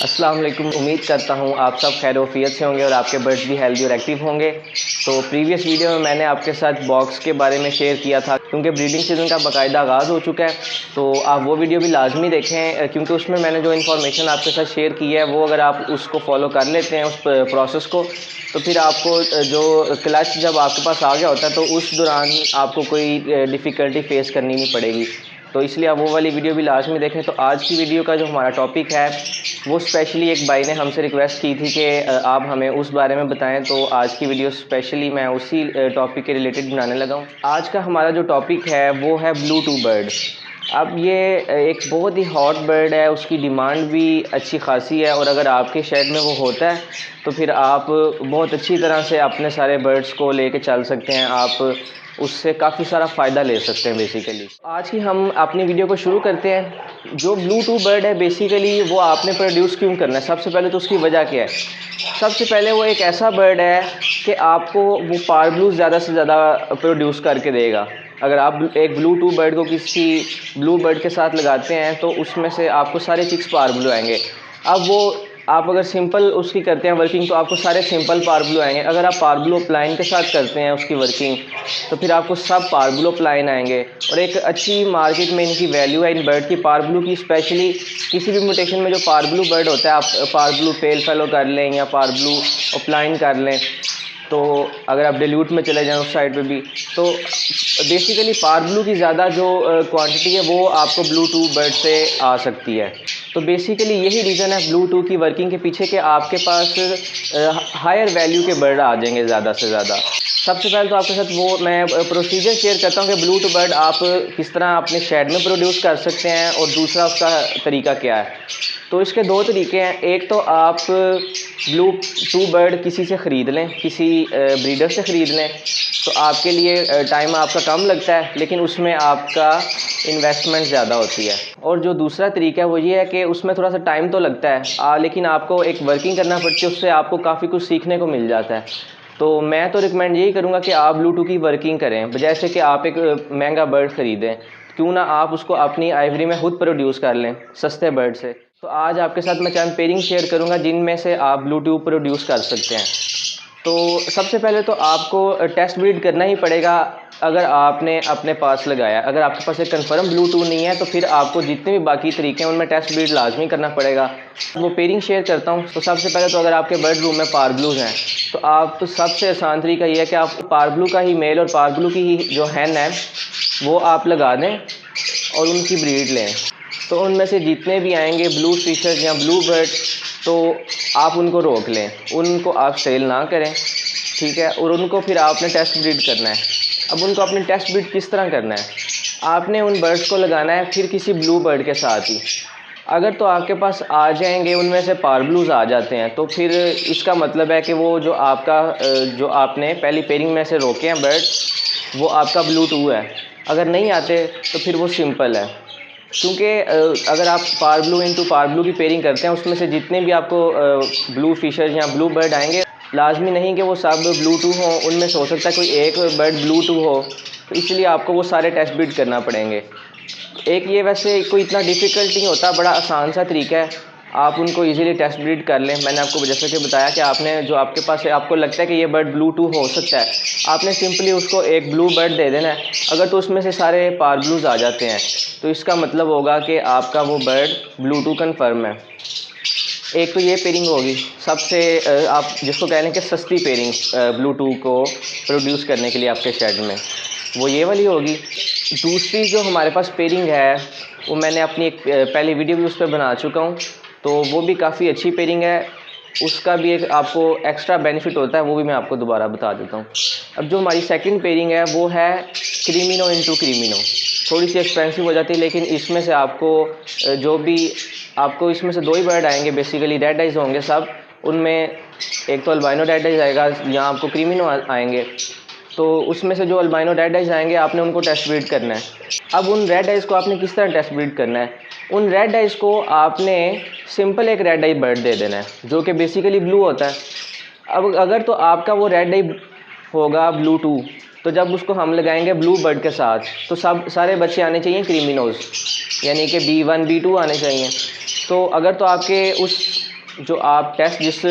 अस्सलाम वालेकुम। उम्मीद करता हूँ आप सब खैर वफ़ियत से होंगे और आपके बर्ड्स भी हेल्दी और एक्टिव होंगे। तो प्रीवियस वीडियो में मैंने आपके साथ बॉक्स के बारे में शेयर किया था, क्योंकि ब्रीडिंग सीज़न का बाकायदा आगाज़ हो चुका है। तो आप वो वीडियो भी लाजमी देखें, क्योंकि उसमें मैंने जो इन्फॉर्मेशन आपके साथ शेयर की है वो अगर आप उसको फॉलो कर लेते हैं उस प्रोसेस को, तो फिर आपको जो क्लच जब आपके पास आ गया होता है तो उस दौरान आपको कोई डिफ़िकल्टी फ़ेस करनी नहीं पड़ेगी। तो इसलिए आप वो वाली वीडियो भी लाजमी देखें। तो आज की वीडियो का जो हमारा टॉपिक है वो स्पेशली एक भाई ने हमसे रिक्वेस्ट की थी कि आप हमें उस बारे में बताएं। तो आज की वीडियो स्पेशली मैं उसी टॉपिक के रिलेटेड बनाने लगा हूँ। आज का हमारा जो टॉपिक है वो है ब्लू टू बर्ड। अब ये एक बहुत ही हॉट बर्ड है, उसकी डिमांड भी अच्छी खासी है, और अगर आपके शेड में वो होता है तो फिर आप बहुत अच्छी तरह से अपने सारे बर्ड्स को लेके चल सकते हैं। आप उससे काफ़ी सारा फ़ायदा ले सकते हैं बेसिकली। आज की हम अपनी वीडियो को शुरू करते हैं। जो ब्लू टू बर्ड है बेसिकली वो आपने प्रोड्यूस क्यों करना है, सबसे पहले तो उसकी वजह क्या है। सबसे पहले वो एक ऐसा बर्ड है कि आपको वो पार ब्लूज ज़्यादा से ज़्यादा प्रोड्यूस करके देगा। अगर आप एक ब्लू टू बर्ड को किसी ब्लू बर्ड के साथ लगाते हैं तो उसमें से आपको सारे चिक्स पार ब्लू आएंगे। अब वो आप अगर सिंपल उसकी करते हैं वर्किंग तो आपको सारे सिंपल पार ब्लू आएंगे। अगर आप पार ब्लू अपलाइन के साथ करते हैं उसकी वर्किंग तो फिर आपको सब पार ब्लू अपलाइन आएंगे। और एक अच्छी मार्केट में इनकी वैल्यू है इन बर्ड की, पार ब्लू की। स्पेशली किसी भी म्यूटेशन में जो पार ब्लू बर्ड होता है, आप पार ब्लू टेल फेलो कर लें या पार ब्लू अपलाइन कर लें, तो अगर आप डिल्यूट में चले जाएं उस साइड पे भी, तो बेसिकली पार ब्लू की ज़्यादा जो क्वांटिटी है वो आपको ब्लू टू बर्ड से आ सकती है। तो बेसिकली यही रीज़न है ब्लू टू की वर्किंग के पीछे कि आपके पास हायर वैल्यू के बर्ड आ जाएंगे ज़्यादा से ज़्यादा। सबसे पहले तो आपके साथ वो मैं प्रोसीजर शेयर करता हूँ कि ब्लू टू बर्ड आप किस तरह अपने शेड में प्रोड्यूस कर सकते हैं, और दूसरा उसका तरीका क्या है। तो इसके दो तरीके हैं। एक तो आप ब्लू टू बर्ड किसी से ख़रीद लें, किसी ब्रीडर से ख़रीद लें, तो आपके लिए टाइम आपका कम लगता है लेकिन उसमें आपका इन्वेस्टमेंट ज़्यादा होती है। और जो दूसरा तरीका है वो ये है कि उसमें थोड़ा सा टाइम तो लगता है लेकिन आपको एक वर्किंग करना पड़ती है, उससे आपको काफ़ी कुछ सीखने को मिल जाता है। तो मैं तो रिकमेंड यही करूँगा कि आप ब्लू टू की वर्किंग करें, बजाय से कि आप एक महंगा बर्ड ख़रीदें। क्यों ना आप उसको अपनी आइवरी में खुद प्रोड्यूस कर लें सस्ते बर्ड से। तो आज आपके साथ मैं चंद पेयरिंग शेयर करूंगा जिनमें से आप ब्लू टू प्रोड्यूस कर सकते हैं। तो सबसे पहले तो आपको टेस्ट ब्रीड करना ही पड़ेगा अगर आपने अपने पास लगाया। अगर आपके पास एक कंफर्म ब्लू टू नहीं है तो फिर आपको जितने भी बाकी तरीके हैं उनमें टेस्ट ब्रीड लाजमी करना पड़ेगा। वो पेयरिंग शेयर करता हूँ। तो सबसे पहले तो अगर आपके बर्ड रूम में पार ब्लूज हैं तो आप तो सबसे आसान तरीका ये है कि आप पार ब्लू का ही मेल और पार ब्लू की ही जो हैन है वो आप लगा दें और उनकी ब्रीड लें। तो उनमें से जितने भी आएंगे ब्लू फिशर्स या ब्लू बर्ड, तो आप उनको रोक लें, उनको आप सेल ना करें, ठीक है। और उनको फिर आपने टेस्ट ब्रीड करना है। अब उनको आपने टेस्ट ब्रीड किस तरह करना है, आपने उन बर्ड्स को लगाना है फिर किसी ब्लू बर्ड के साथ ही। अगर तो आपके पास आ जाएंगे उनमें से पार ब्लूज आ जाते हैं तो फिर इसका मतलब है कि वो जो आपका जो आपने पहली पेयरिंग में से रोके हैं बर्ड वो आपका ब्लू टू है। अगर नहीं आते तो फिर वो सिंपल है। क्योंकि अगर आप पार ब्लू इंटू पार ब्लू की पेयरिंग करते हैं उसमें से जितने भी आपको ब्लू फिशर्स या ब्लू बर्ड आएंगे, लाजमी नहीं कि वो सब ब्लू टू हों, उनमें से हो सकता है कोई एक बर्ड ब्लू टू हो, तो इसलिए आपको वो सारे टेस्ट ब्रीड करना पड़ेंगे। एक ये वैसे कोई इतना डिफ़िकल्ट नहीं होता, बड़ा आसान सा तरीका है, आप उनको इजीली टेस्ट ब्रीड कर लें। मैंने आपको जैसे कि बताया कि आपने जो आपके पास है, आपको लगता है कि ये बर्ड ब्लू टू हो सकता है, आपने सिंपली उसको एक ब्लू बर्ड दे देना है। अगर तो उसमें से सारे पार ब्लूज आ जाते हैं तो इसका मतलब होगा कि आपका वो बर्ड ब्लू टू कन्फर्म है। एक तो ये पेयरिंग होगी सबसे आप जिसको कह लें कि सस्ती पेयरिंग ब्लू टू को प्रोड्यूस करने के लिए आपके शेड में, वो ये वाली होगी। दूसरी जो हमारे पास पेयरिंग है वो मैंने अपनी एक पहली वीडियो भी उस पर बना चुका हूँ, तो वो भी काफ़ी अच्छी पेयरिंग है। उसका भी एक आपको एक्स्ट्रा बेनिफिट होता है, वो भी मैं आपको दोबारा बता देता हूँ। अब जो हमारी सेकंड पेयरिंग है वो है क्रीमिनो इंटू क्रीमिनो। थोड़ी सी एक्सपेंसिव हो जाती है लेकिन इसमें से आपको जो भी आपको इसमें से दो ही बर्ड आएंगे बेसिकली, रेड आइज होंगे सब। उनमें एक तो अल्बाइनो रेड आइज आएगा या आपको क्रीमिनो आएंगे। तो उसमें से जो अल्बाइनो रेड आइज आएंगे आपने उनको टेस्ट ब्रीड करना है। अब उन रेड आइज को आपने किस तरह टेस्ट ब्रीड करना है, उन रेड आइज को आपने सिंपल एक रेड आई बर्ड दे देना है जो कि बेसिकली ब्लू होता है। अब अगर तो आपका वो रेड आई होगा ब्लू टू, तो जब उसको हम लगाएंगे ब्लू बर्ड के साथ तो सब सारे बच्चे आने चाहिए क्रीमिनोज, यानी कि B1 B2 आने चाहिए। तो अगर तो आपके उस जो आप टेस्ट जिस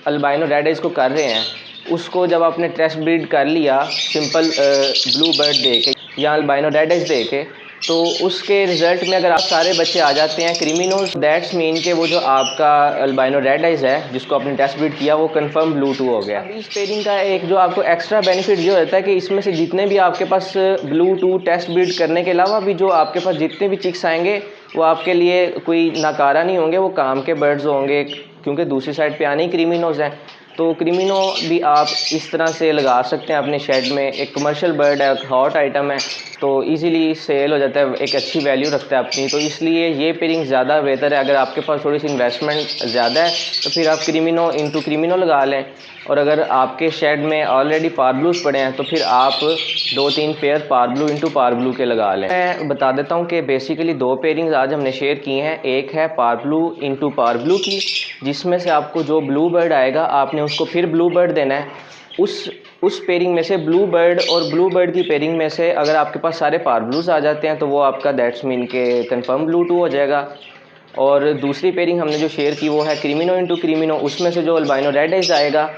अल्बाइनो रेड आइज को कर रहे हैं उसको जब आपने टेस्ट ब्रीड कर लिया सिंपल ब्लू बर्ड दे के या अल्बाइनो रेड आइज दे के, तो उसके रिज़ल्ट में अगर आप सारे बच्चे आ जाते हैं क्रिमिनोज, दैट्स मीन के वो जो आपका अल्बाइनो रेड आइज है जिसको आपने टेस्ट ब्रीड किया वो कंफर्म ब्लू 2 हो गया। इस पेयरिंग का एक जो आपको एक्स्ट्रा बेनिफिट ये होता है कि इसमें से जितने भी आपके पास ब्लू 2 टेस्ट ब्रीड करने के अलावा भी जो आपके पास जितने भी चिक्स आएंगे वो आपके लिए कोई नाकारा नहीं होंगे, वो काम के बर्ड्स होंगे, क्योंकि दूसरी साइड पे आने ही क्रिमिनोज हैं। तो क्रिमिनो भी आप इस तरह से लगा सकते हैं अपने शेड में। एक कमर्शियल बर्ड है, हॉट आइटम है, तो इजीली सेल हो जाता है, एक अच्छी वैल्यू रखता है अपनी। तो इसलिए ये पेयरिंग ज़्यादा बेहतर है। अगर आपके पास थोड़ी सी इन्वेस्टमेंट ज़्यादा है तो फिर आप क्रिमिनो इंटू क्रिमिनो लगा लें, और अगर आपके शेड में ऑलरेडी पारब्लूज पड़े हैं तो फिर आप 2-3 पेयर पारब्लू इंटू पारब्लू के लगा लें। मैं बता देता हूँ कि बेसिकली 2 पेयरिंग्स आज हमने शेयर की हैं। एक है पारब्लू इंटू पारब्लू की, जिसमें से आपको जो ब्लू बर्ड आएगा आपने उसको फिर ब्लू बर्ड देना है। उस पेयरिंग में से ब्लू बर्ड और ब्लू बर्ड की पेयरिंग में से अगर आपके पास सारे पारब्लूज आ जाते हैं तो वो आपका दैट्स मीन के कंफर्म ब्लू 2 हो जाएगा। और दूसरी पेयरिंग हमने जो शेयर की वो है क्रिमिनो इंटू क्रिमिनो, उसमें से जो अल्बाइनो रेड आइज आएगा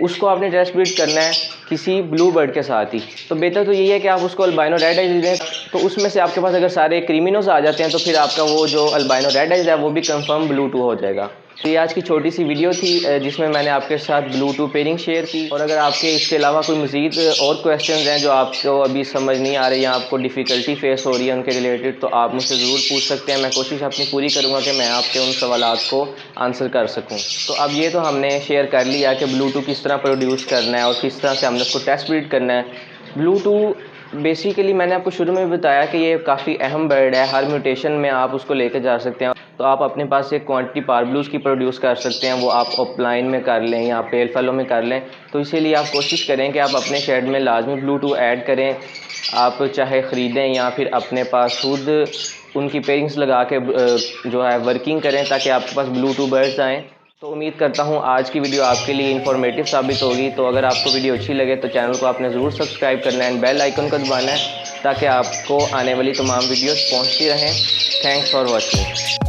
उसको आपने टेस्ट ब्रीड करना है किसी ब्लू बर्ड के साथ ही। तो बेहतर तो यही है कि आप उसको अल्बाइनो रेड आइज दें, तो उसमें से आपके पास अगर सारे क्रिमिनोज आ जाते हैं तो फिर आपका वो जो अल्बाइनो रेड आइज है वो भी कंफर्म ब्लू 2 हो जाएगा। तो ये आज की छोटी सी वीडियो थी जिसमें मैंने आपके साथ ब्लू 2 पेयरिंग शेयर की। और अगर आपके इसके अलावा कोई मज़ीद और क्वेश्चंस हैं जो आपको अभी समझ नहीं आ रहे या आपको डिफ़िकल्टी फेस हो रही है उनके रिलेटेड, तो आप मुझसे ज़रूर पूछ सकते हैं। मैं कोशिश अपनी पूरी करूँगा कि मैं आपके उन सवालात को आंसर कर सकूँ। तो अब ये तो हमने शेयर कर लिया कि ब्लू 2 किस तरह प्रोड्यूस करना है और किस तरह से हमने उसको टेस्ट ब्रीड करना है। ब्लू 2 बेसिकली मैंने आपको शुरू में भी बताया कि ये काफ़ी अहम बर्ड है, हर म्यूटेशन में आप उसको लेके जा सकते हैं। तो आप अपने पास एक क्वांटिटी पारब्लूज की प्रोड्यूस कर सकते हैं, वो आप ऑफलाइन में कर लें या पेल फैलो में कर लें। तो इसीलिए आप कोशिश करें कि आप अपने शेड में लाजमी ब्लू 2 ऐड करें। आप चाहे ख़रीदें या फिर अपने पास खुद उनकी पेयरिंग्स लगा के जो है वर्किंग करें ताकि आपके पास ब्लू 2 बर्ड्स आएँ। तो उम्मीद करता हूँ आज की वीडियो आपके लिए इन्फॉर्मेटिव साबित होगी। तो अगर आपको वीडियो अच्छी लगे तो चैनल को आपने ज़रूर सब्सक्राइब करना है एंड बेल आइकन को दबाना है ताकि आपको आने वाली तमाम वीडियोस पहुँचती रहें। Thanks for watching.